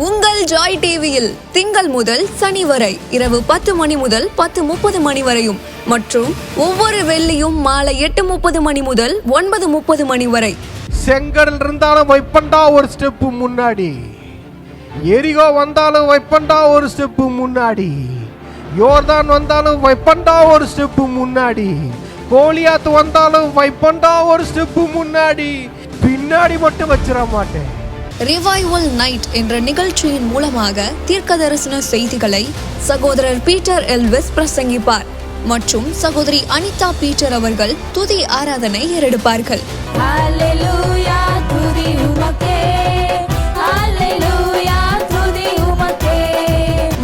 உங்கள் ஜாய் டிவியில் திங்கள் முதல் சனி வரை இரவு 10 மணி முதல் 10:30 மணி வரையும் மற்றும் ஒவ்வொரு வெள்ளியும் மாலை 8:30 மணி முதல் 9:30 மணி வரை. செங்கடல் இருந்தாலும் வைப்பண்டா ஒரு ஸ்டெப்பு முன்னாடி, எரிகோ வந்தாலும் வைப்பண்டா ஒரு ஸ்டெப்பு முன்னாடி, யோர்தான் வந்தாலும் வைப்பண்டா ஒரு ஸ்டெப்பு முன்னாடி, கோலியாத்து வந்தாலும் வைப்பண்டா ஒரு ஸ்டெப்பு முன்னாடி, பின்னாடி மட்டும் வச்சிட மாட்டேன். ரிவைவல் நைட் என்ற நிகழ்ச்சியின் மூலமாக தீர்க்க தரிசன செய்திகளை சகோதரர் பீட்டர் எல்விஸ் பிரசங்கிப்பார் மற்றும் சகோதரி அனிதா பீட்டர் அவர்கள் துதி ஆராதனை ஏறெடுப்பார்கள்.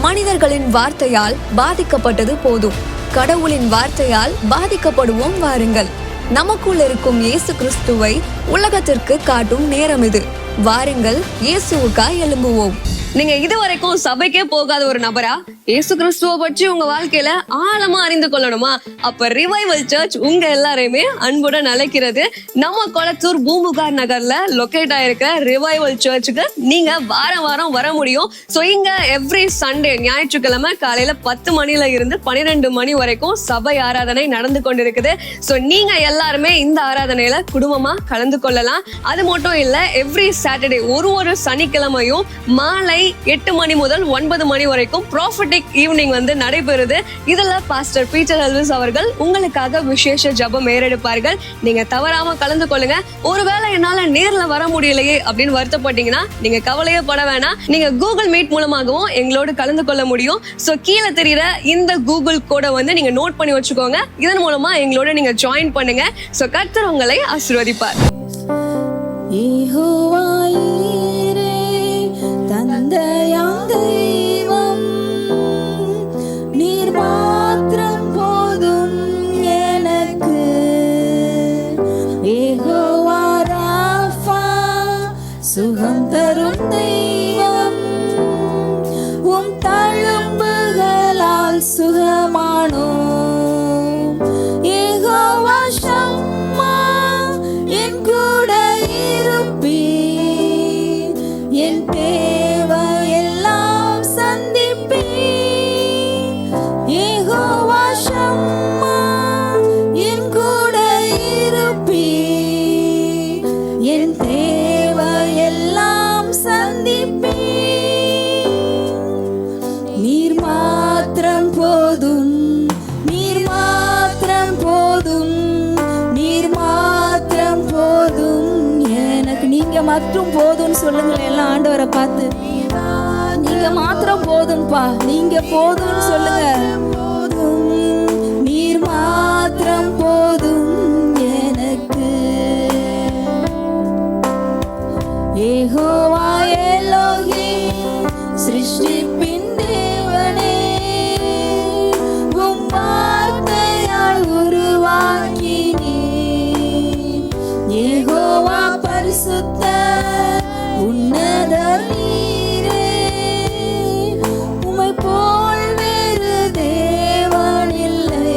மனிதர்களின் வார்த்தையால் பாதிக்கப்பட்டது போதும், கடவுளின் வார்த்தையால் பாதிக்கப்படுவோம் வாருங்கள். நமக்குள் இருக்கும் இயேசு கிறிஸ்துவை உலகத்திற்கு காட்டும் நேரம் இது. வாருங்கள், இயேசுவுக்காய் எழும்புவோம். நீங்க இதுவரைக்கும் சபைக்கே போகாத ஒரு நபரா இயேசு கிறிஸ்துவ பற்றி உங்க வாழ்க்கையில ஆழமா அறிந்து கொள்ளணுமா? அப்ப ரிவைவல் சர்ச் உங்க எல்லாரையுமே அன்புடன் அழைக்கிறது. நம்ம கொளத்தூர் பூம்புகார் நகர்ல லொகேட் ஆயிருக்கிற ரிவைவல் சர்ச்சுக்கு நீங்க வாரம் வாரம் வர முடியும். சோ இங்க எவ்ரி சண்டே ஞாயிற்றுக்கிழமை காலையில 10 மணில இருந்து 12 மணி வரைக்கும் சபை ஆராதனை நடந்து கொண்டிருக்குது. சோ நீங்க எல்லாருமே இந்த ஆராதனையில குடும்பமா கலந்து கொள்ளலாம். அது மட்டும் இல்ல, எவ்ரி சாட்டர்டே ஒரு சனிக்கிழமையும் மாலை 8 மணி முதல் 9 மணி வரைக்கும் ப்ராஃபட்டிக் ஈவினிங் நடைபெறுது. இதுல பாஸ்டர் பீட்டர் எல்விஸ் அவர்கள் உங்களுக்காக விசேஷ ஜெபம் ஏறெடுப்பார்கள். நீங்க தவறாம கலந்து கொள்ளுங்க. ஒருவேளை என்னால நேர்ல வர முடியலையே அப்படின்னு வருத்தப்பட்டீங்கன்னா நீங்க கவலையே பட வேணாம். நீங்க கூகுள் மீட் மூலமாகவும் எங்களோடு கலந்து கொள்ள முடியும். சோ கீழே தெரியுற இந்த கூகுள் கோடை நீங்க நோட் பண்ணி வச்சுக்கோங்க. இதன் மூலமா எங்களோட நீங்க ஜாயின் பண்ணுங்க. சோ கர்த்தர் உங்களை ஆசீர்வதிப்பார். தந்தையாம் தெய்வம் நீர் மாத்திரம் போதும் எனக்கு. யெகோவா ராஃபா சுகம் தரும் தெய்வம், உம் தழும்புகளால் சுகமானோம். யெகோவா ஷம்மா என் கூட இருப்பீர், என் தேவையெல்லாம் சந்திப்பீர். யெகோவா ஷம்மா என் கூட இருப்பீர், என் தேவையெல்லாம் சந்திப்பீர். நீர் மாத்திரம் போதும், நீர் மாத்திரம் போதும், நீர் மாத்திரம் போதும் எனக்கு. நீங்க மட்டும் போதும்னு சொல்லுங்களேன் எல்லாம் ஆண்டவரை பார்த்து. நீங்க மாத்திரம் போதும்பா, நீங்க போதும்னு சொல்லுங்க. நீர் மாத்திரம் போதும் எனக்கு. யெகோவா எலோஹிம் சிருஷ்டிப்பின் தேவனே, உம் வார்த்தையால் உருவாக்கினீர். யெகோவா பரிசுத்தர் உன்னதர் நீரே, உம்மை போல் வேறு தேவன் இல்லை.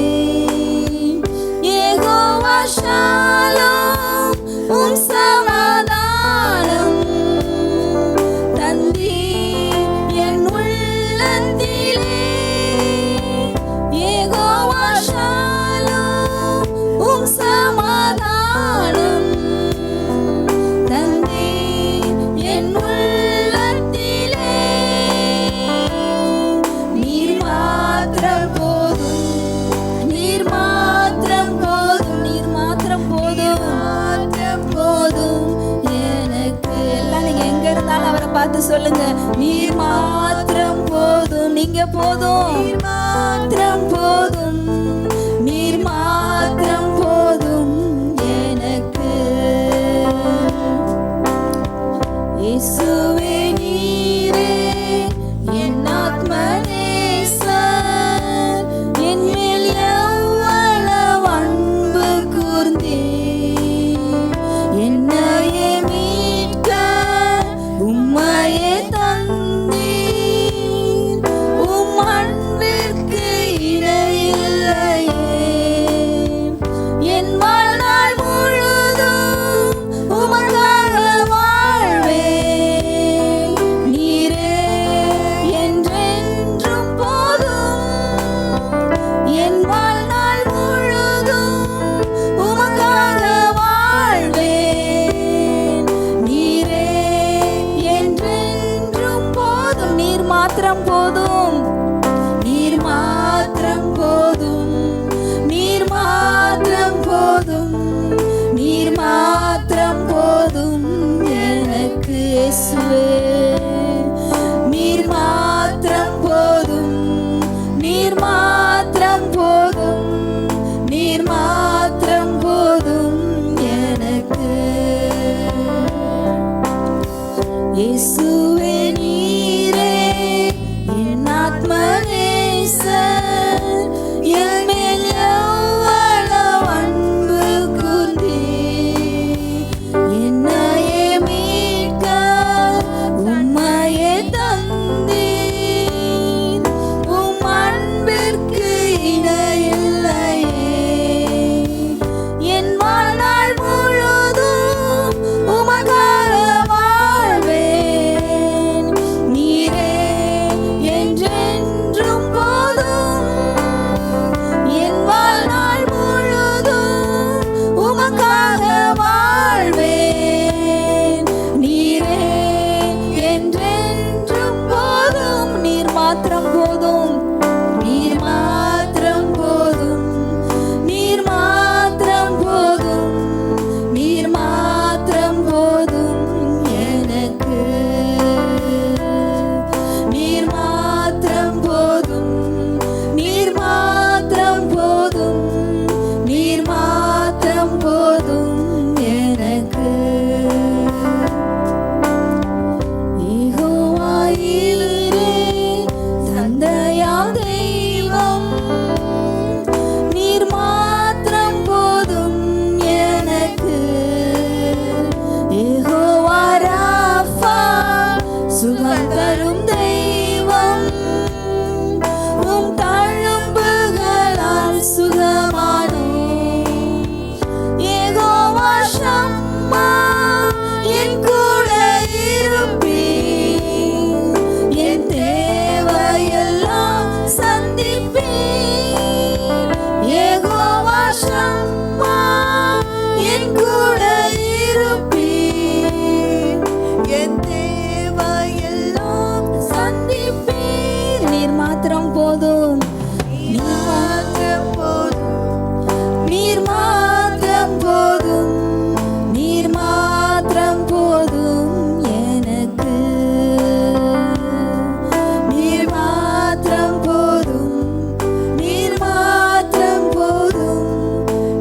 யெகோவா ஷாலோம் உம் சமாதானம் தந்தீர் என் உள்ளத்திலே. யெகோவா ஷாலோம் உம் சமாதானம் தந்தீர் என் உள்ளத்திலே. நீர் மாத்திரம் போதும், நீர் மாத்திரம் போதும், நீர் மாத்திரம் போதும், மாத்திரம் போதும் எனக்கு. எல்லாம் நீங்க எங்க இருந்தாலும் அவரை பார்த்து சொல்லுங்க. நீர் மாத்திரம் போதும், நீங்க போதும். நீர் மாத்திரம் போதும், நீர் மாத்திரம் போதும் எனக்கு. இயேசுவே நீரே என் ஆத்ம நேசர், என் மேல் எவ்வளவு அன்பு கூர்ந்தீர். என்னையே மீட்க உம்மையே தந்தீர். உம் அன்பிற்கு இணையில்லையே. என் வாழ்நாள் முழுதும் உமக்காக வாழ்வேன். நீரே மாத்திரம் போதும், நீர் மாத்திரம் போதும், நீர் மாத்திரம் போதும், நீர் மாத்திரம் போதும் எனக்கு இயேசுவே. நீர் மாத்திரம் போதும், நீர் மாத்திரம் போதும், நீர் மாத்திரம் போதும் எனக்கு. இயேசுவே நீரே என் ஆத்ம நேசர், என் மேல் எவ்வளவு அன்பு கூர்ந்தீர். என்னையே மீட்க உம்மையே தந்தீர், உம் அன்பிற்கு இணையில்லையே. என் வாழ்நாள் முழுதும் உமக்காக வாழ்வேன். நீரே என்றென்றும் போதும், என் வாழ்நாள் முழுதும் உமக்காக வாழ்வேன். நீரே என்றென்றும் போதும், நீர் மாத்திரம் போதும், நீர் மாத்திரம் போதும், நீர் மாத்திரம் போதும், நீர் மாத்திரம் போதும் எனக்கு. நீர் மாத்திரம் போதும், நீர் மாத்திரம் போதும், நீர் மாத்திரம் போதும் எனக்கு. யெகோவா ஈரே தந்தையாம் தெய்வம், நீர் மாத்திரம் போதும் எனக்கு. யெகோவா ராஃபா சுகம் தரும் தெய்வம், உம் தழும்புகளால் சுகமானேன். யெகோவா ஷம்மா என் கூட இருப்பீர், என் தேவையெல்லாம் சந்திப்பீர். யெகோவா ஷம்மா என் கூட இருப்பீர், என் தேவையெல்லாம் சந்திப்பீர். நீர் மாத்திரம் போதும், நீர் மாத்திரம் போதும், நீர் மாத்திரம் போதும், நீர் மாத்திரம் போதும் எனக்கு. நீர் மாத்திரம் போதும், நீர் மாத்திரம் போதும்,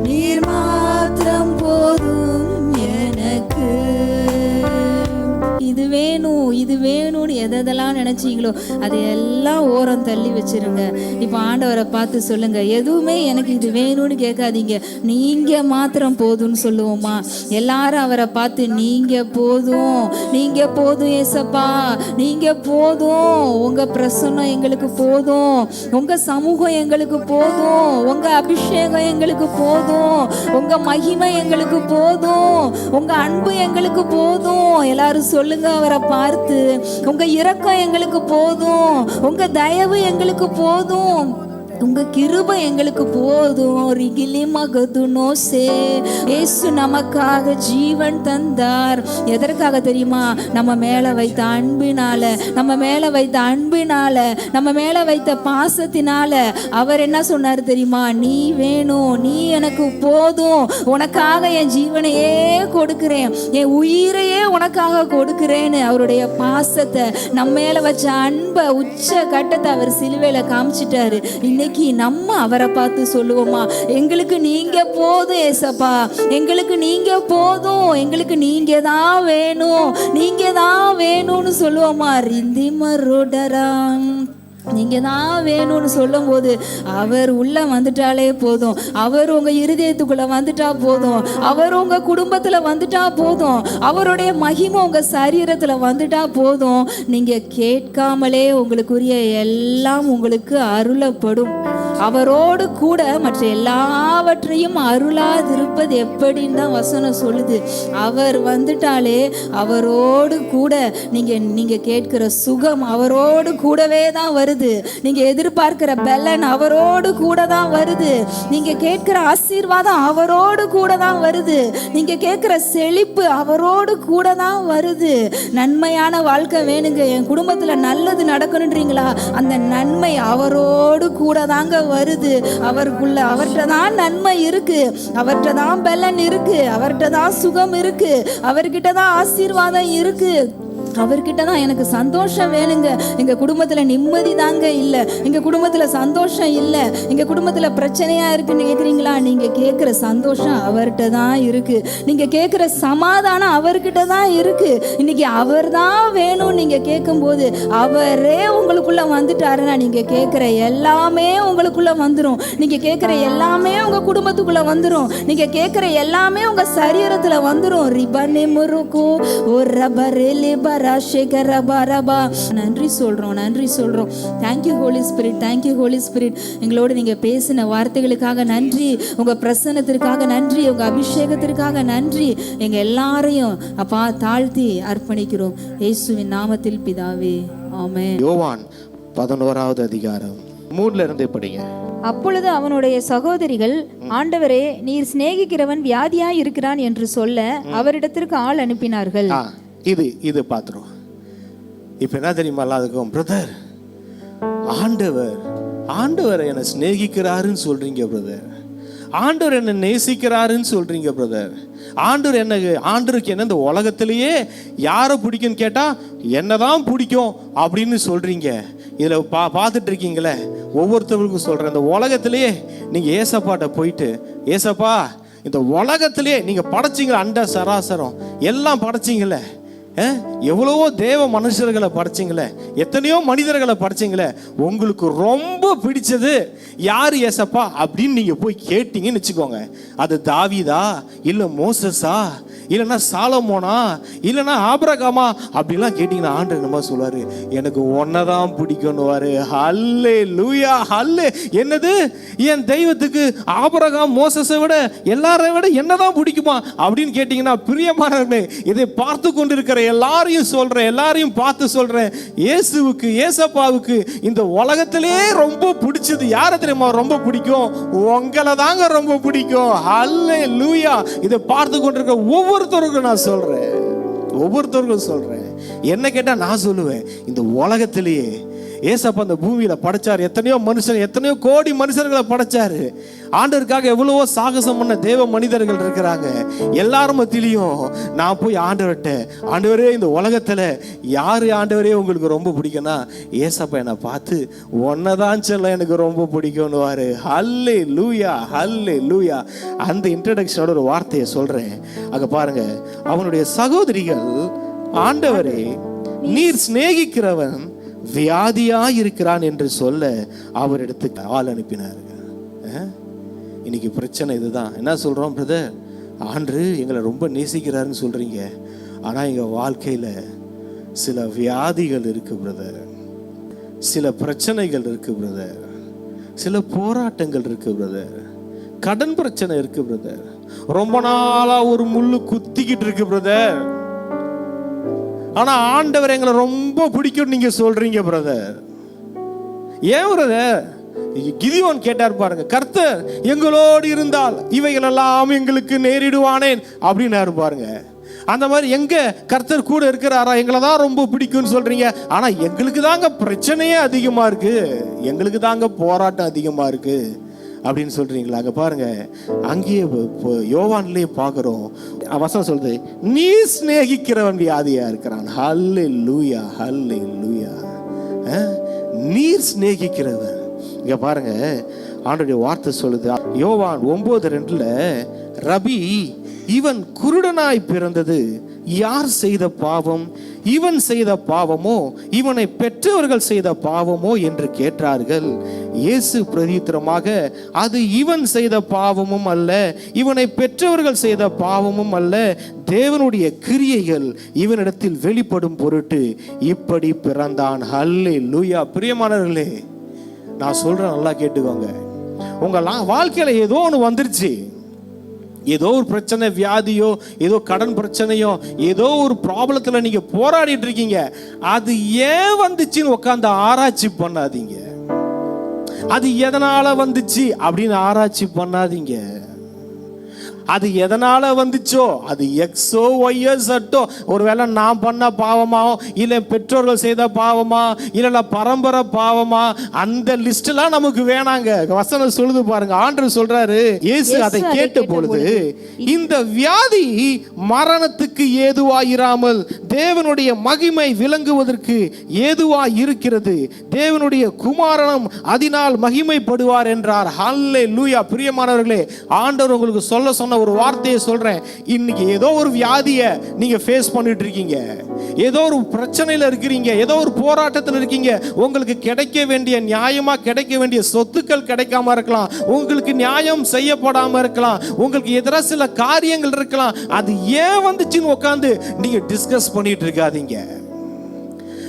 நீர் மாத்திரம் போதும் எனக்கு. இது வேணும், இது வேணும்னு எதெல்லாம் நினைச்சீங்களோ அதையெல்லாம் ஓரம் தள்ளி வச்சிருங்க. இப்போ ஆண்டவரை பார்த்து சொல்லுங்க, எதுவுமே எனக்கு இது வேணும்னு கேட்காதீங்க, நீங்க மாத்திரம் போதும்னு சொல்லுவோமா? எல்லாரும் அவரை பார்த்து நீங்க போதும், நீங்க போதும் ஏசப்பா, நீங்க போதும், உங்க பிரசன்னம் எங்களுக்கு போதும், உங்க சமூகம் எங்களுக்கு போதும், உங்க அபிஷேகம் எங்களுக்கு போதும், உங்க மகிமை எங்களுக்கு போதும், உங்க அன்பு எங்களுக்கு போதும். எல்லாரும் சொல்லுங்க அவரை பார்த்து, உங்க இரக்கம் எங்களுக்கு போதும், உங்க தயவு எங்களுக்கு போதும், உங்க கிருபை எங்களுக்கு போதும். ரிகிலி மகதுனோசே. இயேசு நமக்காக ஜீவன் தந்தார். எதற்காக தெரியுமா? நம்ம மேல வைத்த அன்பினால, நம்ம மேல வைத்த அன்பினால, நம்ம மேல வைத்த பாசத்தினால. அவர் என்ன சொன்னார் தெரியுமா? நீ வேணும், நீ எனக்கு போதும், உனக்காக என் ஜீவனையே கொடுக்கிறேன், என் உயிரையே உனக்காக கொடுக்கிறேன்னு அவருடைய பாசத்தை, நம்ம மேல வச்ச அன்பை, உச்ச கட்டத்தை அவர் சிலுவையில காமிச்சிட்டாரு. இன்னைக்கு நம்ம அவரை பார்த்து சொல்லுவோமா? எங்களுக்கு நீங்க போதும் ஏசப்பா, எங்களுக்கு நீங்க போதும், எங்களுக்கு நீங்க தான் வேணும், நீங்க தான் வேணும்னு சொல்லுவோமா? ரிந்தி மரோடராம், நீங்க தான் வேணும்னு சொல்லும் போது அவர் உள்ள வந்துட்டாலே போதும், அவர் உங்க இருதயத்துக்குள்ள வந்துட்டா போதும், அவர் உங்க குடும்பத்துல வந்துட்டா போதும், அவருடைய மகிமை உங்க சரீரத்துல வந்துட்டா போதும். நீங்க கேட்காமலே உங்களுக்குரிய எல்லாம் உங்களுக்கு அருளப்படும். அவரோடு கூட மற்ற எல்லாவற்றையும் அருளாதிருப்பது எப்படின்னு தான் வசனம் சொல்லுது. அவர் வந்துட்டாலே அவரோடு கூட நீங்க கேட்கிற சுகம் அவரோடு கூடவே தான் வருது. நீங்க எதிர்பார்க்கிற பலன் அவரோடு கூட தான் வருது. நீங்க கேட்கிற ஆசீர்வாதம் அவரோடு கூட தான் வருது. நீங்க கேட்கிற செழிப்பு அவரோடு கூட தான் வருது. நன்மையான வாழ்க்கை வேணுங்க, என் குடும்பத்துல நல்லது நடக்கணுன்றீங்களா, அந்த நன்மை அவரோடு கூட தாங்க வருது. அவர்கிட்ட தான் நன்மை இருக்கு, அவர்கிட்ட தான் பலன் இருக்கு, அவர்கிட்ட தான் சுகம் இருக்கு, அவர்கிட்ட தான் ஆசீர்வாதம் இருக்கு. அவர்கிட்ட தான் எனக்கு சந்தோஷம் வேணுங்க. எங்க குடும்பத்துல நிம்மதி தாங்க இல்ல, எங்க குடும்பத்துல சந்தோஷம் இல்ல, எங்க குடும்பத்துல பிரச்சனையா இருக்குன்னு கேக்குறீங்களா, நீங்க கேட்கிற சந்தோஷம் அவர்கிட்ட தான் இருக்கு. நீங்க கேட்கிற சமாதானம் அவர்கிட்ட தான் இருக்கு. இன்னைக்கு அவர் தான் வேணும் நீங்க கேட்கும் போது அவரே உங்களுக்குள்ள வந்துட்டாருன்னா நீங்க கேட்கிற எல்லாமே உங்களுக்குள்ள வந்துடும். நீங்க கேட்கிற எல்லாமே உங்க குடும்பத்துக்குள்ள வந்துடும். நீங்க கேட்கிற எல்லாமே உங்க சரீரத்துல வந்துடும். ரிபனே முருக்கு ஒரு ரபரேலே நன்றி சொல்றோம், நன்றி சொல்றோம். Thank you Holy Spirit, thank you Holy Spirit. எங்களோடு நீங்க பேசின வார்த்தைகளுக்காக நன்றி, உங்க பிரசன்னத்திற்காக நன்றி, உங்க அபிஷேகத்திற்காக நன்றி. எங்க எல்லாரையும் அப்பா தாழ்த்தி அர்ப்பணிக்கிறோம் இயேசுவின் நாமத்தில் பிதாவே, ஆமென். யோவான் 11வது அதிகாரம் 3 இருந்து படிங்க. அப்பொழுது அவனுடைய சகோதரிகள், ஆண்டவரே, நீர் சிநேகிக்கிறவன் வியாதியாய் இருக்கிறான் என்று சொல்ல அவரிடத்திற்கு ஆள் அனுப்பினார்கள். இது பாத்துரும். இப்ப என்ன தெரியுமா அதுக்கும், பிரதர், ஆண்டவர் என்னை சிநேகிக்கிறாருன்னு சொல்றீங்க பிரதர், ஆண்டவர் என்னை நேசிக்கிறாருன்னு சொல்றீங்க பிரதர், ஆண்டவருக்கு என்ன இந்த உலகத்திலேயே யாரை பிடிக்கும்னு கேட்டா என்னதான் பிடிக்கும் அப்படின்னு சொல்றீங்க. இதுல பார்த்துட்டு இருக்கீங்களே, ஒவ்வொருத்தவருக்கும் சொல்றேன், இந்த உலகத்திலேயே நீங்க ஏசப்பாட்ட போயிட்டு, ஏசப்பா இந்த உலகத்திலேயே நீங்க படைச்சிங்களே, அண்ட சராசரம் எல்லாம் படைச்சிங்களே, எவ்வளவோ தேவ மனுஷர்களை படைச்சிங்களே, எத்தனையோ மனிதர்களை படைச்சிங்களே, உங்களுக்கு ரொம்ப பிடிச்சது யாரு ஏசப்பா அப்படின்னு நீங்க போய் கேட்டீங்கன்னு வச்சுக்கோங்க, அது தாவீதா, இல்ல மோசஸா, இல்லைன்னா சாலமோனா, இல்லைன்னா ஆபிரகாமா அப்படிலாம் கேட்டீங்கன்னா ஆண்டவர் நம்ம சொல்லுவாரு, எனக்கு ஒன்னதான் பிடிக்கும்னுவாரு. ஹல்லே லூயா, ஹல்லே. என்னது, என் தெய்வத்துக்கு ஆபிரகாம் மோசஸை விட எல்லாரை விட என்னதான் பிடிக்குமா அப்படின்னு கேட்டீங்கன்னா, பிரியமானவர்களே, இதை பார்த்து கொண்டிருக்கிற எல்லாரையும் சொல்றேன், எல்லாரையும் பார்த்து சொல்றேன், இயேசுவுக்கு, ஏசப்பாவுக்கு இந்த உலகத்திலே ரொம்ப பிடிச்சது யாரை தெரியுமா ரொம்ப பிடிக்கும்? உங்களை தாங்க ரொம்ப பிடிக்கும். ஹல்லே லூயா. இதை பார்த்து கொண்டிருக்க ஒவ்வொருத்தருக்கும் நான் சொல்றேன், என்ன கேட்டா நான் சொல்லுவேன், இந்த உலகத்திலேயே ஏசப்பா அந்த பூமியில படைச்சாரு, எத்தனையோ மனுஷன், எத்தனையோ கோடி மனுஷர்களை படைச்சாரு. ஆண்டவருக்காக எவ்வளவோ சாகசம் பண்ண தேவ மனிதர்கள் இருக்கிறாங்க. எல்லாரும் மத்தியிலையும் நான் போய் ஆண்டவர்கிட்ட, ஆண்டவரே இந்த உலகத்துல யாரு ஆண்டவரே உங்களுக்கு ரொம்ப பிடிக்கும்னா, ஏசப்பா என்னை பார்த்து ஒன்னதான் சொல்ல எனக்கு ரொம்ப பிடிக்கும்னுவாரு. ஹல்லே லூயா, ஹல்லே லூயா. அந்த இன்ட்ரடக்ஷனோட ஒரு வார்த்தையை சொல்றேன். அங்க பாருங்க, அவனுடைய சகோதரிகள், ஆண்டவரே நீர் சிநேகிக்கிறவன் வியாதியாய் இருக்கிறான் என்று சொல்ல அவரிடத்துக்கு ஆள் அனுப்பினார்கள். இன்னைக்கு பிரச்சனை இதுதான். என்ன சொல்றோம் பிரதர், ஆண்டு எங்களை ரொம்ப நேசிக்கிறாருன்னு சொல்றீங்க, ஆனா எங்க வாழ்க்கையில சில வியாதிகள் இருக்கு பிரதர், சில பிரச்சனைகள் இருக்கு பிரதர், சில போராட்டங்கள் இருக்கு பிரதர், கடன் பிரச்சனை இருக்கு பிரதர், ரொம்ப நாளா ஒரு முள்ளு குத்திக்கிட்டு இருக்கு பிரதர், ஆனா ஆண்டவர் எங்களை ரொம்ப பிடிக்கும் நீங்க சொல்றீங்க பிரதர். ஏன் பிரதர்? கிதியோன் கேட்டார் பாருங்க, கர்த்தர் எங்களோடு இருந்தால் இவைகள் எல்லாம் எங்களுக்கு நேரிடுவானேன் அப்படின்னாரு பாருங்க. அந்த மாதிரி எங்க கர்த்தர் கூட இருக்கிறாரா, எங்களை தான் ரொம்ப பிடிக்கும்னு சொல்றீங்க, ஆனா எங்களுக்கு தாங்க பிரச்சனையே அதிகமா இருக்கு, எங்களுக்கு தாங்க போராட்டம் அதிகமா இருக்கு அப்படின்னு சொல்றீங்களா? அங்க பாருங்க, அங்கேயே யோவான்லயே பாக்குறோம், வசனம் சொல்றது, நீ சிநேகிக்கிறவன் வியாதியா இருக்கிறான். ஹல்லே லூயா, ஹல்லே லூயா. நீர் சிநேகிக்கிறவன். இங்க பாருங்க, ஆண்டவருடைய வார்த்தை சொல்லுது, யோவான் 9:2, ரபி, இவன் குருடனாய் பிறந்தது யார் செய்த பாவம்? இவன் செய்த பாவமோ இவனை பெற்றவர்கள் செய்த பாவமோ என்று கேட்டார்கள். இயேசு பிரதியுத்தரமாக, அது இவன் செய்த பாவமும் அல்ல, இவனை பெற்றவர்கள் செய்த பாவமும் அல்ல, தேவனுடைய கிரியைகள் இவனிடத்தில் வெளிப்படும் பொருட்டு இப்படி பிறந்தான். ஹல்லே லூயா. பிரியமானவர்களே, நான் சொல்றேன், நல்லா கேட்டுக்கோங்க. உங்க வாழ்க்கையில ஏதோ ஒன்று வந்துருச்சு, ஏதோ ஒரு பிரச்சனை, வியாதியோ, ஏதோ கடன் பிரச்சனையோ, ஏதோ ஒரு ப்ராப்ளத்துல நீங்க போராடிட்டு இருக்கீங்க. அது ஏன் வந்துச்சுன்னு உட்காந்து ஆராய்ச்சி பண்ணாதீங்க. அது எதனால வந்துச்சு அப்படின்னு ஆராய்ச்சி பண்ணாதீங்க. அது எதனால வந்துச்சோ, அது எக்ஸோ ஒய்யோ சட்டோ, ஒருவேளை நான் பண்ண பாவமா, இல்லை பெற்றோர்கள் செய்த பாவமா, இல்லை பரம்பரை பாவமா, அந்த லிஸ்ட்லாம் நமக்கு வேணாங்க. வசனம் சொல்லுது பாருங்க, ஆண்டவர் சொல்றாரு, இயேசு அதை கேட்ட பொழுது, இந்த வியாதி மரணத்துக்கு ஏதுவாயிராமல் தேவனுடைய மகிமை விளங்குவதற்கு ஏதுவாய் இருக்கிறது. தேவனுடைய குமாரனும் அதனால் மகிமைப்படுவார் என்றார். ஹல்லேலூயா. பிரியமானவர்களே, ஆண்டவர் உங்களுக்கு சொல்ல சொன்ன ஒரு வார்த்தையை சொல்றேன். இன்னைக்கு ஏதோ ஒரு வியாதியை நீங்க ஃபேஸ் பண்ணிட்டு இருக்கீங்க, ஏதோ ஒரு பிரச்சனையில இருக்கிறீங்க, ஏதோ ஒரு போராட்டத்தில் இருக்கீங்க. உங்களுக்கு கிடைக்க வேண்டிய, நியாயமா கிடைக்க வேண்டிய சொத்துக்கள் கிடைக்காம இருக்கலாம், உங்களுக்கு நியாயம் செய்யப்படாம இருக்கலாம், உங்களுக்கு எதிராக சில காரியங்கள் இருக்கலாம். அது ஏன் வந்துச்சுன்னு உட்காந்து நீங்க டிஸ்கஸ் பண்ணிட்டு இருக்காதீங்க.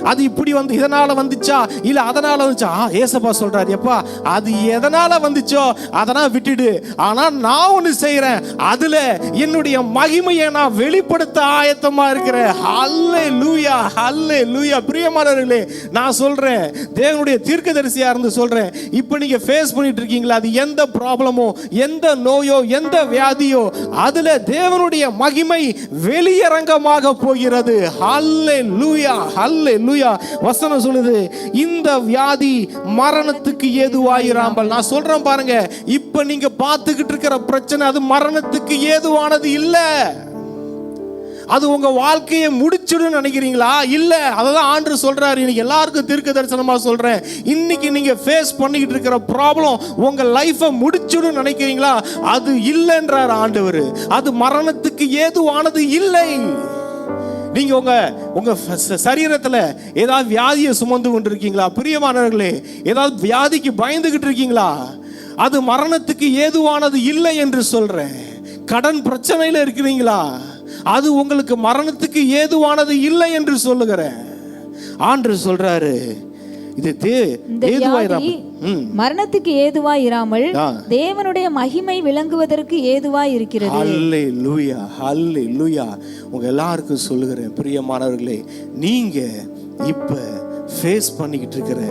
அது இப்படி வந்து இதனால வந்துச்சா இல்ல அதனால வந்துச்சா? ஏசப்பா சொல்றாரு, எப்பா அது எதனால வந்துச்சோ அதெல்லாம் விட்டுடு, ஆனா நான் ஒண்ணு செய்யறேன், அதுல என்னுடைய மகிமையை நான் வெளிப்படுத்த ஆயத்தமா இருக்கிறேன். ஹல்லேலூயா, ஹல்லேலூயா. பிரியமானவர்களே, நான் சொல்றேன், தேவனுடைய தீர்க்கதரிசியா இருந்து சொல்றேன், இப்ப நீங்க ஃபேஸ் பண்ணிட்டு இருக்கீங்களா, அது எந்த ப்ராப்ளமோ, எந்த நோயோ, எந்த வியாதியோ, அதுல தேவனுடைய மகிமை வெளியரங்கமாக போகிறது. ஹல்லேலூயா, ஹல்லேலூயா. வசனம் சொல்லுது, இந்த வியாதி மரணத்துக்கு ஏதுவாயிராமல். நான் சொல்றேன் பாருங்க, இப்ப நீங்க பார்த்துக்கிட்டு இருக்கிற பிரச்சனை அது மரணத்துக்கு ஏதுவானது இல்ல. அது உங்க வாழ்க்கையை முடிச்சிடும் நினைக்கிறீங்களா? இல்ல. அததான் ஆண்டவர் சொல்றாரு. இன்னைக்கு எல்லாருக்கும் தீர்க்க தரிசனமா சொல்றேன், இன்னைக்கு நீங்க ஃபேஸ் பண்ணிக்கிட்டு இருக்கிற ப்ராப்ளம் உங்க லைஃபை முடிச்சிடும் நினைக்கிறீங்களா? அது இல்லைன்றார் ஆண்டவர். அது மரணத்துக்கு ஏதுவானது இல்லை. நீங்க உங்க சரீரத்துல ஏதாவது வியாதியை சுமந்து கொண்டிருக்கீங்களா? பிரியமானவர்களே, ஏதாவது வியாதிக்கு பயந்துகிட்டு இருக்கீங்களா? அது மரணத்துக்கு ஏதுவானது இல்லை என்று சொல்றேன். கடன் பிரச்சனையில இருக்கிறீங்களா? அது உங்களுக்கு மரணத்துக்கு ஏதுவானது இல்லை என்று சொல்லுகிறேன். ஆண்டவர் சொல்றாரு, இது மரணத்துக்கு ஏதுவாய் இராமல் தேவனுடைய மகிமை விளங்குவதற்கு ஏதுவாய் இருக்கிறது. ஹல்லேலூயா, ஹல்லேலூயா. உங்க எல்லாருக்கும் சொல்லுகிறேன், பிரியமானவர்களே, நீங்க இப்ப ஃபேஸ் பண்ணிக்கிட்டு இருக்கிற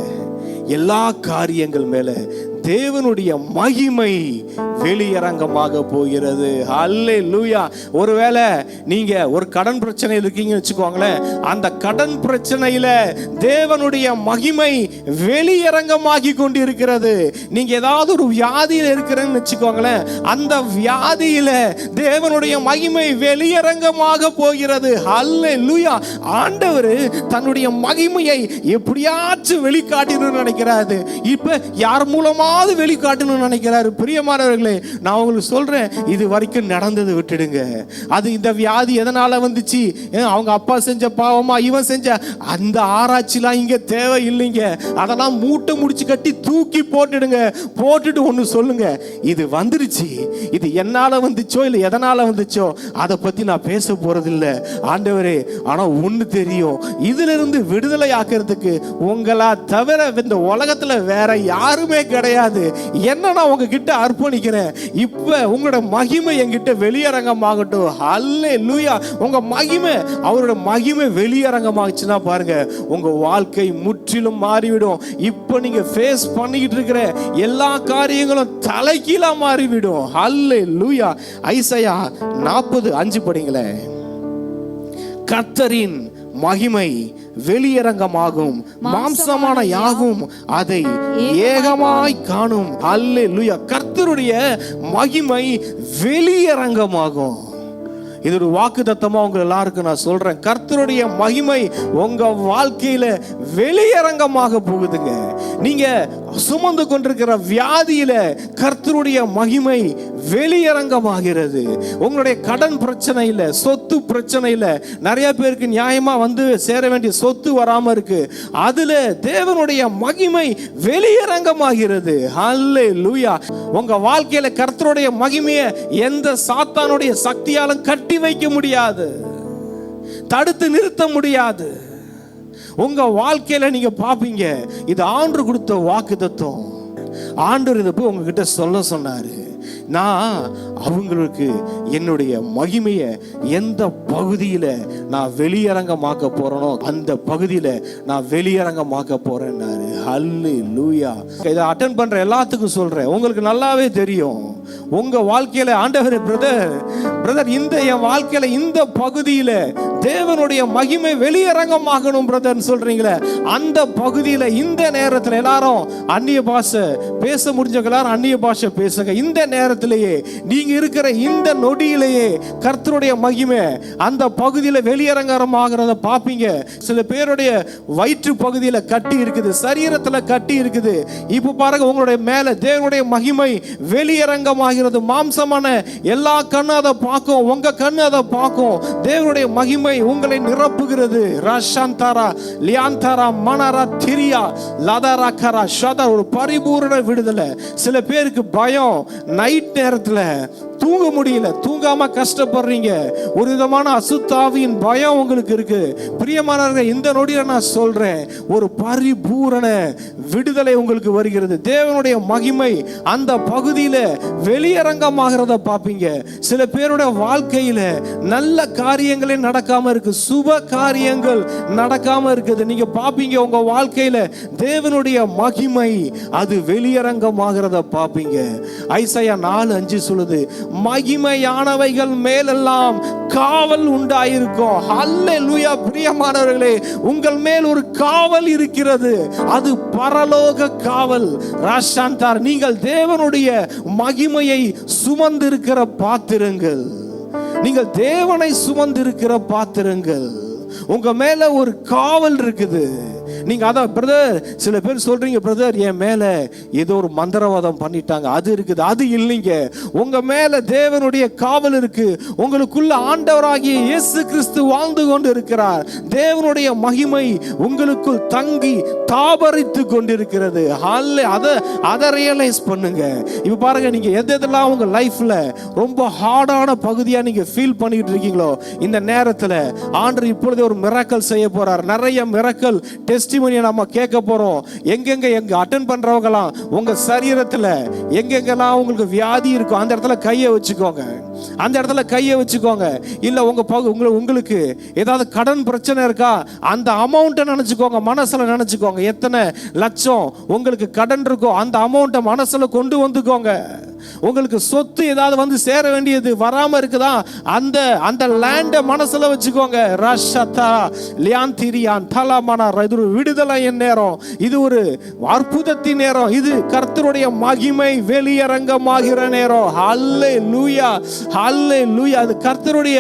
எல்லா காரியங்கள் மேல தேவனுடைய மகிமை வெளியரங்கமாக போகிறது. ஹல்லேலூயா. ஒருவேளை நீங்க ஒரு கடன் பிரச்சனையில் இருக்கீங்கன்னு வச்சுக்கோங்களேன், அந்த கடன் பிரச்சனையில தேவனுடைய மகிமை வெளியரங்கமாகி கொண்டு இருக்கிறது. நீங்க ஏதாவது ஒரு வியாதியில இருக்கிறேன்னு வச்சுக்கோங்களேன், அந்த வியாதியில தேவனுடைய மகிமை வெளியரங்கமாக போகிறது. ஹல்லேலூயா. ஆண்டவர் தன்னுடைய மகிமையை எப்படியாச்சும் வெளிக்காட்டணும்னு நினைக்கிறாரு. இப்ப யார் மூலமா வெளிக்காட்டணும்னு நினைக்கிறாரு. பிரியமானவர்களே, நான் உங்களுக்கு சொல்றேன், இது வரைக்கும் நடந்தது விட்டுடுங்க. அது இந்த வியாதி எதனால வந்துச்சு, அவங்க அப்பா செஞ்ச பாவமா, இவன் செஞ்ச, அந்த ஆராய்ச்சிலாம் இங்க தேவை இல்லைங்க. அதெல்லாம் மூட்டை முடிச்சு கட்டி தூக்கி போட்டுடுங்க. போட்டுட்டு ஒண்ணு சொல்லுங்க, இது வந்துருச்சு, இது என்னால வந்துச்சோ இல்ல எதனால வந்துச்சோ அதை பத்தி நான் பேச போறது இல்ல ஆண்டவரே. ஆனா ஒண்ணு தெரியும், இதுல இருந்து விடுதலை ஆக்கிறதுக்கு உங்களா தவிர இந்த உலகத்துல வேற யாருமே கிடையாது. என்ன நான் உங்ககிட்ட அர்ப்பணிக்கிறேன். இப்ப உங்களோட மகிமை என்கிட்ட வெளியரங்கமாகட்டும். ஹல்லேலூயா. உங்க மகிமை, அவரோட மகிமை வெளியரங்கமாச்சுன்னா பாருங்க, உங்க வாழ்க்கை முற்றிலும் மாறிவிடும். இப்ப நீங்க ஃபேஸ் பண்ணிக்கிட்டு இருக்கிற எல்லா காரியங்களும் தலைகீழா மாறிவிடும். ஹல்லேலூயா. ஐசையா 40:5 படிங்களேன். கர்த்தரின் மகிமை வெளியரங்கமாகும், மாம்சமான யாவும் அதை ஏகமாய் காணும். அல்லேலூயா. கர்த்தருடைய மகிமை வெளியரங்கமாகும். இது ஒரு வாக்குத்தத்தமா உங்க எல்லாருக்கும் நான் சொல்றேன். கர்த்தருடைய மகிமை உங்க வாழ்க்கையில வெளியரங்கமாக போகுதுங்க. நீங்க சுமந்து கொண்டிருக்கிற வியாதியில கர்த்தருடைய மகிமை வெளியரங்கமாகிறது. உங்களுடைய கடன் பிரச்சனையில, சொத்து பிரச்சனையில, நிறைய பேருக்கு நியாயமா வந்து சேர வேண்டிய சொத்து வராம இருக்கு, அதுல தேவனுடைய மகிமை வெளியரங்கமாகிறது. ஹல்லேலூயா. உங்க வாழ்க்கையில கர்த்தருடைய மகிமையை எந்த சாத்தானுடைய சக்தியாலும் கட்டி வைக்க முடியாது, தடுத்து நிறுத்த முடியாது. உங்க வாழ்க்கையில நீங்க பாப்பீங்க, இது ஆண்டவர் கொடுத்த வாக்குத்தத்தம். ஆண்டவர் இதை போய் உங்ககிட்ட சொல்ல சொன்னாரு. நான் அவங்களுக்கு என்னுடைய மகிமையை எந்த பகுதியில நான் வெளியரங்கமாக்க போறேனோ அந்த பகுதியில நான் வெளியரங்கமாக்க போறேன்னாரு. ஹல்லேலூயா. இதை அட்டெண்ட் பண்ற எல்லாத்துக்கும் சொல்றேன், உங்களுக்கு நல்லாவே தெரியும் உங்க வாழ்க்கையில ஆண்டவரே பிரதர் இந்த என் வாழ்க்கையில இந்த பகுதியில தேவனுடைய மகிமை வெளியரங்கமாகணும் பிரதர் சொல்றீங்களே, அந்த பகுதியில இந்த நேரத்தில் எல்லாரும் அந்நிய பாஷை பேச முடிஞ்சவங்க எல்லாரும் அந்நிய பாஷை பேசுங்க. இந்த நேரத்திலேயே நீங்க இருக்கிற இந்த நொடியிலேயே கர்த்தருடைய மகிமை அந்த பகுதியில வெளியரங்கமாகிறத பாப்பீங்க. சில பேருடைய வயிற்று பகுதியில கட்டி இருக்குது, சரீரத்துல கட்டி இருக்குது. இப்ப பாருங்க, உங்களுடைய மேல தேவனுடைய மகிமை வெளியரங்கமாகிறது. மாம்சமான எல்லா கண்ணு அதை பார்க்கும், உங்க கண்ணு அதை பார்க்கும். தேவனுடைய மகிமை உங்களை நிரப்புகிறது. ராஷாந்தாரா லியாந்தாரா மனாரா திரியா லதாராக்கரா ஷதா, ஒரு பரிபூரண விடுதலை. சில பேருக்கு பயம், நைட் நேரத்துல தூங்க முடியல, தூங்காம கஷ்டப்படுறீங்க. ஒரு விதமான அசுத்தாவின் பயம் உங்களுக்கு இருக்கு. பிரியமானவர்களே, இந்த நொடியில நான் சொல்றேன், ஒரு பரிபூரண விடுதலை உங்களுக்கு வருகிறது. தேவனுடைய மகிமை அந்த பகுதியில வெளியரங்கமாகிறத பாப்பீங்க. சில பேருடைய வாழ்க்கையில நல்ல காரியங்களே நடக்காம இருக்கு, சுப காரியங்கள் நடக்காம இருக்குது. நீங்க பாப்பீங்க உங்க வாழ்க்கையில தேவனுடைய மகிமை அது வெளியரங்கமாகிறத பாப்பீங்க. ஐசாயா 4:5 சொல்லுது, மகிமையானவைகள் மேலெல்லாம் காவல் உண்டாயிருக்கும். ஹல்லேலூயா. பிரியமானவர்களே, உங்கள் மேல் ஒரு காவல் இருக்கிறது, அது பரலோக காவல். ராஷாந்தார், நீங்கள் தேவனுடைய மகிமையை சுமந்திருக்கிற பாத்திரங்கள், நீங்கள் தேவனை சுமந்திருக்கிற பாத்திரங்கள். உங்க மேல ஒரு காவல் இருக்குது. நீங்க அதான் பிரதர், சில பேர் சொல்றீங்க பிரதர் என் மேல ஏதோ ஒரு மந்திரவாதம் பண்ணிட்டாங்க, அது இருக்குது. அது இல்லைங்க, உங்க மேல தேவனுடைய காவல் இருக்கு. உங்களுக்குள்ள ஆண்டவராகிய இயேசு கிறிஸ்து வாழ்ந்து கொண்டு இருக்கிறார். தேவனுடைய மகிமை உங்களுக்குள் தங்கி தாபரித்து கொண்டிருக்கிறது. அதை ரியலைஸ் பண்ணுங்க. இப்ப பாருங்க, நீங்க எதெல்லாம் உங்க லைஃப்ல ரொம்ப ஹார்டான பகுதியா நீங்க ஃபீல் பண்ணிட்டு இருக்கீங்களோ, இந்த நேரத்துல ஆண்டவர் இப்பொழுது ஒரு மிராக்கிள் செய்ய போறார். நிறைய மிராக்கிள் டெஸ்டிமோனியை நம்ம கேட்க போறோம். எங்க அட்டெண்ட் பண்றவங்கலாம் உங்க சரீரத்துல எங்கெங்கெல்லாம் உங்களுக்கு வியாதி இருக்கும் அந்த இடத்துல கையை வச்சுக்கோங்க. அந்த இடத்துல கையை வச்சுக்கோங்க. இல்ல உங்களுக்கு ஏதாவது கடன் பிரச்சனை இருக்கா, அந்த அமௌண்ட்டை நினைச்சுக்கோங்க, மனசுல நினைச்சுக்கோங்க. எத்தனை லட்சம் உங்களுக்கு கடன் இருக்கோ அந்த அமௌண்ட்டை மனசுல கொண்டு வந்துக்கோங்க. உங்களுக்கு சொத்து ஏதாவது வந்து சேர வேண்டியது வராம இருக்குதா, அந்த லேண்டை மனசுல வச்சுக்கோங்க. ரஷதா லியாந்திரியான் தலமனா. இது ஒரு விடுதலை நேரம், இது ஒரு அற்புதத்தின் நேரம், இது கர்த்தருடைய மகிமை வெளியரங்கமாகிற நேரம். ஹல்லேலூயா, ஹல்லேலூயா. அது கர்த்தருடைய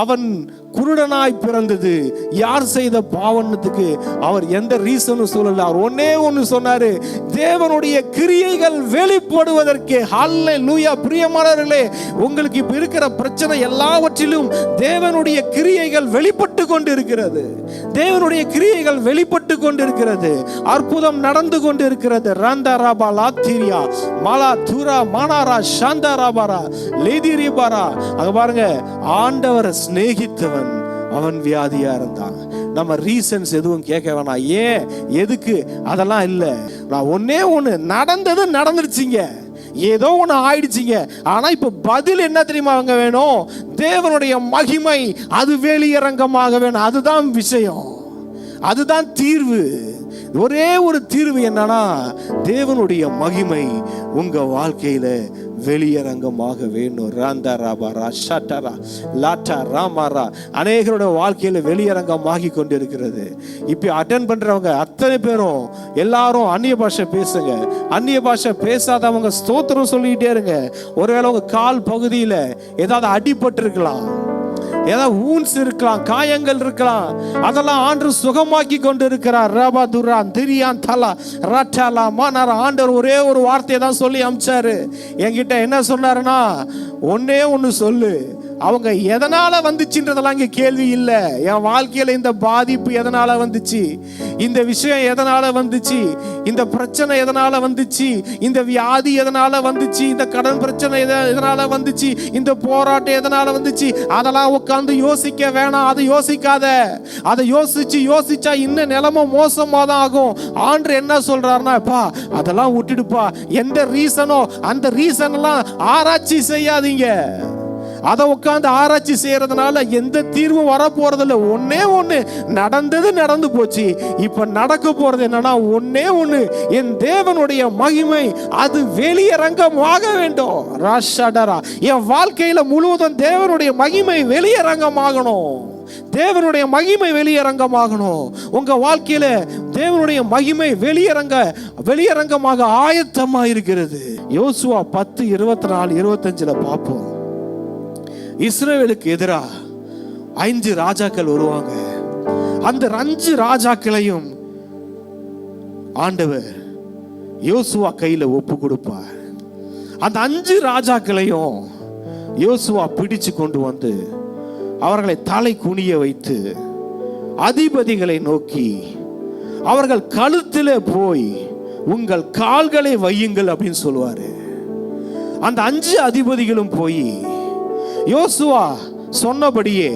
அவன் குருடனாய் பிறந்தது யார் செய்த பாவனத்துக்கு அவர் எந்த ரீசனும் சொல்லல. அவர் ஒன்னே ஒன்னு சொன்னாரு, தேவனுடைய கிரியைகள் வெளிப்படுவதற்கு. ஹல்லேலூயா. பிரியமானவர்களே, உங்களுக்கு இப்ப இருக்கிற பிரச்சனை எல்லாவற்றிலும் தேவனுடைய கிரியைகள் வெளிப்பட்டு கொண்டு இருக்கிறது. தேவனுடைய கிரியைகள் வெளிப்பட்டு கொண்டு இருக்கிறது. அற்புதம் நடந்து கொண்டு இருக்கிறது. ரந்தராபா லாத்திரியா மலா துரா மனாரா சாந்தாராபாரா லேதிரிபாரா. அங்க பாருங்க, ஆண்டவரை சிநேகித்தவன் அவன் வியாதியா இருந்தான். நம்ம ரீசன்ஸ் எதுவும் கேட்க வேணாம், ஏன் எதுக்கு அதெல்லாம் இல்லை. நான் ஒன்னே ஒண்ணு, நடந்தது நடந்துருச்சுங்க, ஏதோ ஒண்ணு ஆயிடுச்சுங்க. ஆனா இப்ப பதில் என்ன தெரியுமா அவங்க வேணும்? தேவனுடைய மகிமை அது வெளியரங்கமாக வேணும். அதுதான் விஷயம், அதுதான் தீர்வு. ஒரே ஒரு தீர்வு என்னன்னா, தேவனுடைய மகிமை உங்க வாழ்க்கையில வெளியரங்கமாக வேணும். அநேகருடைய வாழ்க்கையில வெளியரங்கமாகி கொண்டிருக்கிறது. இப்ப அட்டெண்ட் பண்றவங்க அத்தனை பேரும் எல்லாரும் அந்நிய பாஷை பேசுங்க. அந்நிய பாஷை பேசாதவங்க ஸ்தோத்திரம் சொல்லிக்கிட்டே இருங்க. ஒருவேளை உங்க கால் பகுதியில ஏதாவது அடிபட்டு இருக்கலாம், ஏதாவது ஊன்ஸ் இருக்கலாம், காயங்கள் இருக்கலாம், அதெல்லாம் ஆண்டு சுகமாக்கி கொண்டு இருக்கிறார். ரபாதுரான் திரியான் தலா ரட்டலா மானார். ஆண்டவர் ஒரே ஒரு வார்த்தையை தான் சொல்லி அமிச்சாரு. என்கிட்ட என்ன சொன்னாருன்னா, ஒன்னே ஒன்னு சொல்லு, அவங்க எதனால வந்துச்சுன்றதெல்லாம் இங்க கேள்வி இல்லை. என் வாழ்க்கையில இந்த பாதிப்பு எதனால வந்துச்சு, இந்த விஷயம் எதனால வந்துச்சு, இந்த பிரச்சனை எதனால வந்துச்சு, இந்த வியாதி எதனால வந்துச்சு, இந்த கடன் பிரச்சனை எதனால வந்துச்சு, இந்த போராட்டம் எதனால வந்துச்சு, அதெல்லாம் உட்கார்ந்து யோசிக்க வேணாம். அதை யோசிக்காத. அதை யோசிச்சா இன்னும் நிலைமை மோசமா தான் ஆகும். ஆண்டு என்ன சொல்றாருன்னா, அதெல்லாம் விட்டுடுப்பா, எந்த ரீசனோ அந்த ரீசன் எல்லாம் ஆராய்ச்சி செய்யாதீங்க. அதை உட்காந்து ஆராய்ச்சி செய்யறதுனால எந்த தீர்வும் வர போறதில்ல. ஒன்னே ஒண்ணு, நடந்து போச்சு. இப்ப நடக்க போறது என்னன்னா, ஒன்னே ஒண்ணு, என் தேவனுடைய மகிமை அது வெளியரங்கமாக வேண்டும். ராஷடரா, என் வாழ்க்கையில முழுவதும் தேவனுடைய மகிமை வெளியரங்கமாகணும். தேவனுடைய மகிமை வெளியரங்கமாகணும். உங்க வாழ்க்கையில தேவனுடைய மகிமை வெளியரங்கமாக ஆயத்தமா இருக்கிறது. யோசுவா 10:24-25 பார்ப்போம். இஸ்ரவேலுக்கு எதிராக 5 ராஜாக்கள் வருவாங்க. அந்த 5 ராஜாக்களையும் ஆண்டவர் யோசுவா கையில ஒப்பு கொடுப்பார். அந்த 5 ராஜாக்களையும் யோசுவா பிடிச்சு கொண்டு வந்து அவர்களை தலை குனிய வைத்து அதிபதிகளை நோக்கி அவர்கள் கழுத்திலே போய் உங்கள் கால்களை வையுங்கள் அப்படின்னு சொல்லுவாரு. அந்த 5 அதிபதிகளும் போய் யோசுவா சொன்னபடியே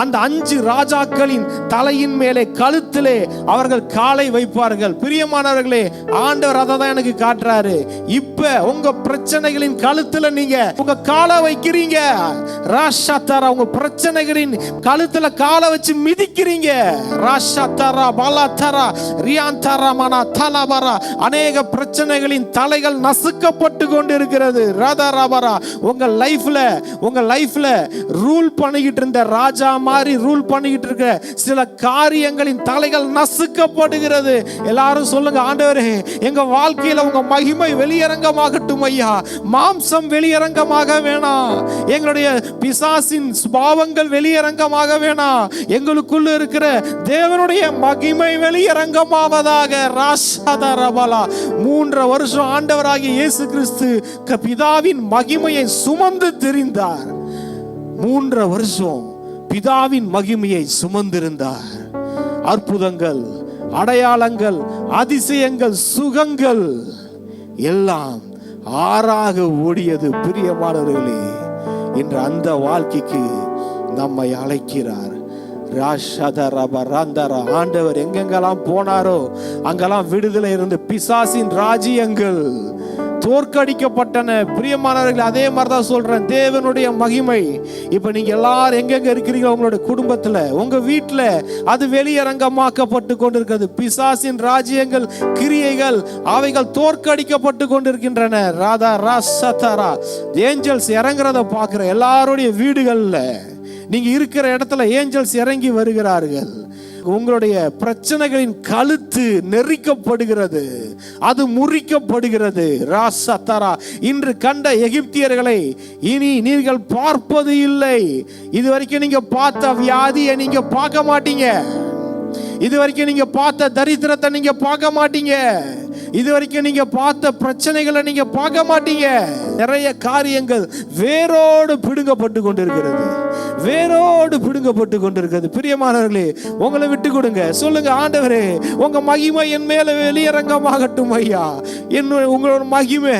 அந்த 5 ராஜாக்களின் தலையின் மேலே கழுத்திலே அவர்கள் காலை வைப்பார்கள். பிரியமானவர்களே, ஆண்டவர் அதை தான் எனக்கு காட்டுறாரு. இப்ப உங்க பிரச்சனைகளின் கழுத்துல நீங்க உங்க காலை வைக்கிறீங்க. ராஷாத்தாரா, உங்க பிரச்சனைகளின் கழுத்துல காலை வச்சு மிதிக்கிறீங்க. ராஷாத்தாரா பாலாத்தாரா ரியாந்தாரா மனா தலபரா, அநேக பிரச்சனைகளின் தலைகள் நசுக்கப்பட்டு கொண்டு இருக்கிறது. ராதாராபரா, உங்க லைஃப்ல ரூல் பண்ணிக்கிட்டு இருந்த ராஜா மாதிரி ரூல் பண்ணிக்கிட்டு இருக்க சில காரியங்களின் தலைகள் நசுக்கப்படுகிறது. எல்லாரும் சொல்லுங்க, ஆண்டவரே எங்க வாழ்க்கையில உங்க மகிமை வெளியரங்கமாகட்டும் ஐயா. மாம்சம் வெளியரங்கமாக வேணாம், எங்களுடைய பிசாசின் பாவங்கள் வெளியரங்கமாக வேணாம், எங்களுக்குள்ள இருக்கிற தேவனுடைய மகிமை வெளியரங்கமாவதாக. ராஷாதரபலா, 3 வருஷம் ஆண்டவராகிய இயேசு கிறிஸ்து பிதாவின் மகிமையை சுமந்து திரிந்தார். 3 வருஷம் பிதாவின் மகிமையை சுமந்திருந்தார். அற்புதங்கள், அடையாளங்கள், அதிசயங்கள், சுகங்கள் எல்லாம் ஆறாக ஓடியது. பிரியமானவர்களே, இன்று அந்த வாழ்க்கைக்கு நம்மை அழைக்கிறார். ஆண்டவர் எங்கெங்கெல்லாம் போனாரோ அங்கெல்லாம் விடுதலை இருந்து பிசாசின் ராஜ்யங்கள் தோற்கடிக்கப்பட்டன. பிரியமானவர்கள், அதே மாதிரிதான் சொல்றேன். தேவனுடைய மகிமை இப்ப நீங்க எல்லாரும் எங்கெங்க இருக்கிறீங்க, உங்களுடைய குடும்பத்துல, உங்க வீட்டுல அது வெளியரங்கமாக்கப்பட்டு கொண்டிருக்கிறது. பிசாசின் ராஜ்யங்கள், கிரியைகள் அவைகள் தோற்கடிக்கப்பட்டு கொண்டிருக்கின்றன. ராதா ராசதாரா, ஏஞ்சல்ஸ் இறங்குறத பாக்குற எல்லாருடைய வீடுகள்ல, நீங்க இருக்கிற இடத்துல ஏஞ்சல்ஸ் இறங்கி வருகிறார்கள். உங்களுடைய பிரச்சனைகளின் கழுத்து நெரிக்கப்படுகிறது, அது முறிக்கப்படுகிறது. ராசதாரா, இன்று கண்ட எகிப்தியர்களை இனி நீங்கள் பார்ப்பது இல்லை. இதுவரைக்கும் நீங்க பார்த்த வியாதியை நீங்க பார்க்க மாட்டீங்க. இதுவரைக்கும் நீங்க பார்த்த தரித்திரத்தை நீங்க பார்க்க மாட்டீங்க. இதுவரைக்கும் நீங்க பார்த்த பிரச்சனைகளை நீங்க பார்க்க மாட்டீங்க. நிறைய காரியங்கள் வேரோடு பிடுங்கப்பட்டு கொண்டிருக்கிறது, வேரோடு பிடுங்கப்பட்டு கொண்டிருக்கிறது. பிரியமானவர்களே, உங்களை விட்டு கொடுங்க. சொல்லுங்க, ஆண்டவரே உங்க மகிமை என் மேல வெளியரங்கமாகட்டும் ஐயா. உங்களோட மகிமை,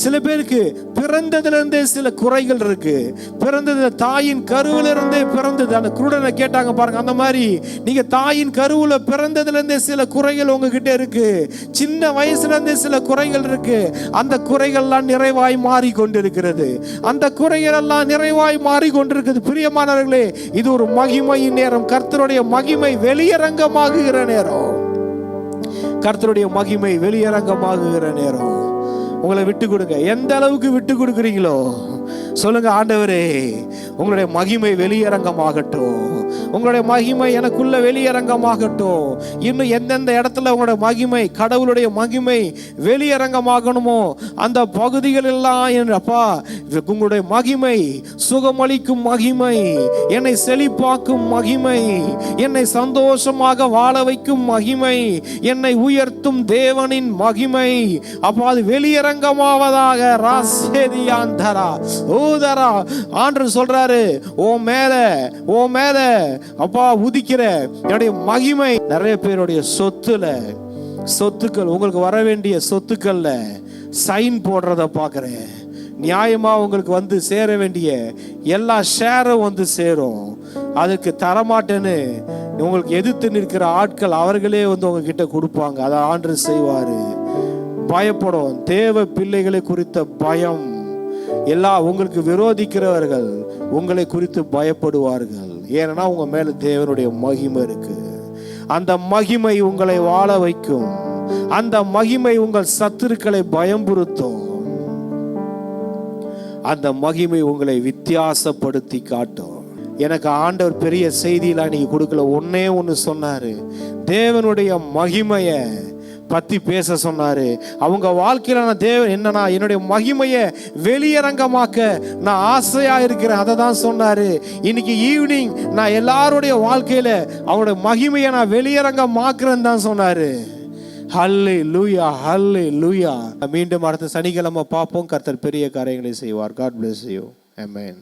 சில பேருக்கு பிறந்ததுல இருந்தே சில குறைகள் இருக்கு. பிறந்தது தாயின் கருவில இருந்தே பிறந்தது. அந்த குருடனை கேட்டாங்க பாருங்க, அந்த மாதிரி நீங்க தாயின் கருவுல பிறந்ததுல இருந்தே சில குறைகள் உங்ககிட்ட இருக்கு. சின்ன வயசுல இருந்தே சில குறைகள் இருக்கு. அந்த குறைகள்லாம் நிறைவாய் மாறி கொண்டிருக்கிறது. அந்த குறைகள் எல்லாம் நிறைவாய் மாறி கொண்டிருக்கிறது. பிரியமானவர்களே, இது ஒரு மகிமையின் நேரம். கர்த்தருடைய மகிமை வெளியரங்கமாகுகிற நேரம். கர்த்தருடைய மகிமை வெளியரங்கமாகுகிற நேரம். உங்களை விட்டு கொடுங்க. எந்த அளவுக்கு விட்டு கொடுக்குறீங்களோ சொல்லுங்க, ஆண்டவரே உங்களுடைய மகிமை வெளியரங்கமாகட்டும். உங்களுடைய மகிமை எனக்குள்ள வெளியரங்கமாகட்டும். இன்னும் எந்தெந்த இடத்துல உங்களுடைய மகிமை, கடவுளுடைய மகிமை வெளியரங்கமாகணுமோ அந்த பகுதிகள் எல்லாம் அப்பா உங்களுடைய மகிமை, சுகமளிக்கும் மகிமை, என்னை செழிப்பாக்கும் மகிமை, என்னை சந்தோஷமாக வாழ வைக்கும் மகிமை, என்னை உயர்த்தும் தேவனின் மகிமை அப்பா அது வெளியரங்கமாவதாக. ராசேதியாந்தரா ஊதரா ஆண்டவர் சொல்றாரு, ஓ மேல அப்பா உதிக்கிற என்னுடைய மகிமை. நிறைய பேருடைய சொத்துக்கள் உங்களுக்கு வர வேண்டிய சொத்துக்கள்ல சைன் போடுறத பார்க்குறேன். நியாயமா உங்களுக்கு வந்து சேர வேண்டிய எல்லா ஷேரும் வந்து சேரும். அதுக்கு தரமாட்டேன்னு உங்களுக்கு எதிர்த்து நிற்கிற ஆட்கள் அவர்களே வந்து உங்ககிட்ட கொடுப்பாங்க. அதை ஆண்டவர் செய்வாரு. பயப்படும் தேவ பிள்ளைகளை குறித்த பயம். உங்களுக்கு விரோதிக்கிறவர்கள் உங்களை குறித்து பயப்படுவார்கள். ஏன்னா உங்க மேல தேவனுடைய மகிமை இருக்கு. அந்த மகிமை உங்களை வாழ வைக்கும். அந்த மகிமை உங்கள் சத்துருக்களை பயம்புறுத்தும். அந்த மகிமை உங்களை வித்தியாசப்படுத்தி காட்டும். எனக்கு ஆண்டவர் பெரிய செய்தியெல்லாம் நீங்க கொடுக்கல, ஒன்னே ஒன்று சொன்னாரு. தேவனுடைய மகிமைய பத்தி பேச சொன்னாரு. அவங்க வாழ்க்கையில நான் தேவன் என்னன்னா என்னுடைய மகிமையை வெளியரங்கமாக்க நான் ஆசையா இருக்கிறேன். அதை தான் சொன்னாரு. இன்னைக்கு ஈவினிங் நான் எல்லாருடைய வாழ்க்கையில அவனுடைய மகிமையை நான் வெளியரங்கமாக்குறேன்னு தான் சொன்னாரு. ஹல்லேலூயா, ஹல்லேலூயா. மீண்டும் அடுத்த சனிக்கிழமை பார்ப்போம். கர்த்தர் பெரிய காரியங்களை செய்வார். God bless you. Amen.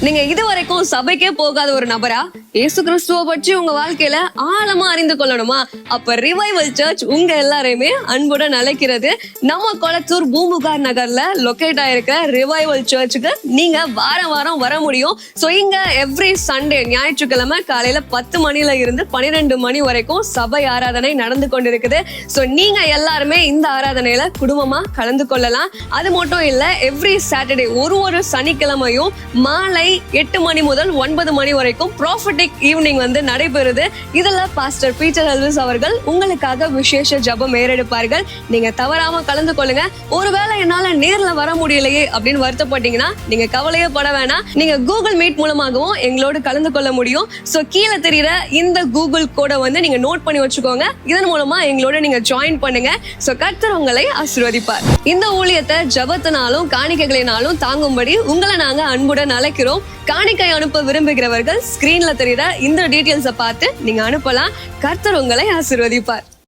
நீங்க இதுவரைக்கும் சபைக்கே போகாத ஒரு நபரா இயேசு கிறிஸ்துவ பற்றி உங்க வாழ்க்கையில ஆழமா அறிந்து கொள்ளணுமா? அப்ப ரிவைவல் சர்ச் உங்க எல்லாரையுமே அன்புடன் அழைக்கிறது. நம்ம கொளத்தூர் பூம்புகார் நகர்ல லொகேட் ஆயிருக்க ரிவைவல் சர்ச்சுக்கு நீங்க வாரம் வர முடியும். சோ இங்க எவ்ரி சண்டே ஞாயிற்றுக்கிழமை காலையில 10 மணில இருந்து 12 மணி வரைக்கும் சபை ஆராதனை நடந்து கொண்டிருக்குது. சோ நீங்க எல்லாருமே இந்த ஆராதனையில குடும்பமா கலந்து கொள்ளலாம். அது மட்டும் இல்ல, எவ்ரி சாட்டர்டே ஒரு சனிக்கிழமையும் மாலை 8 மணி முதல் 9 மணி வரைக்கும் ப்ராஃபட்டிக் ஈவினிங் வந்து நடைபெறுது. இதுல பாஸ்டர் பீட்டர் எல்விஸ் அவர்கள் உங்களுக்காக விசேஷ ஜெபம் ஏறெடுப்பார்கள். நீங்க தவறாம கலந்து கொள்ளுங்க. ஒருவேளை என்னால நேர்ல வர முடியலையே அப்படின்னு வருத்தப்பட்டீங்கன்னா நீங்க கவலையே பட வேணாம். நீங்க கூகுள் மீட் மூலமாகவும் எங்களோடு கலந்து கொள்ள முடியும். சோ கீழே தெரியுற இந்த கூகுள் கோடை வந்து நீங்க நோட் பண்ணி வச்சுக்கோங்க. இதன் மூலமா எங்களோட நீங்க ஜாயின் பண்ணுங்க. சோ கர்த்தர் உங்களை ஆசீர்வதிப்பார். இந்த ஊழியத்தை ஜெபத்தினாலும் காணிக்கைகளினாலும் தாங்கும்படி உங்களை நாங்க அன்புடன் அழைக்கிறோம். காணிக்கை அனுப்ப விரும்புகிறவர்கள் ஸ்கிரீன்ல தெரியுற இந்த டீடைல்ஸை பார்த்து நீங்க அனுப்பலாம். கர்த்தர் உங்களை ஆசீர்வதிப்பார்.